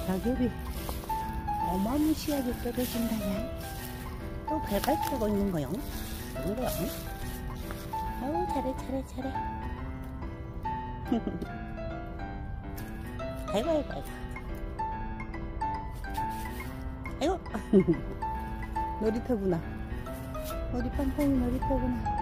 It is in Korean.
낙엽이 어마무시하게 떨어진다냐. 또 발발 타고 있는 거요. 그런 거요. 아우, 잘해. 아이고. 아이고. 놀이터구나. 우리 팡팡이 놀이터구나.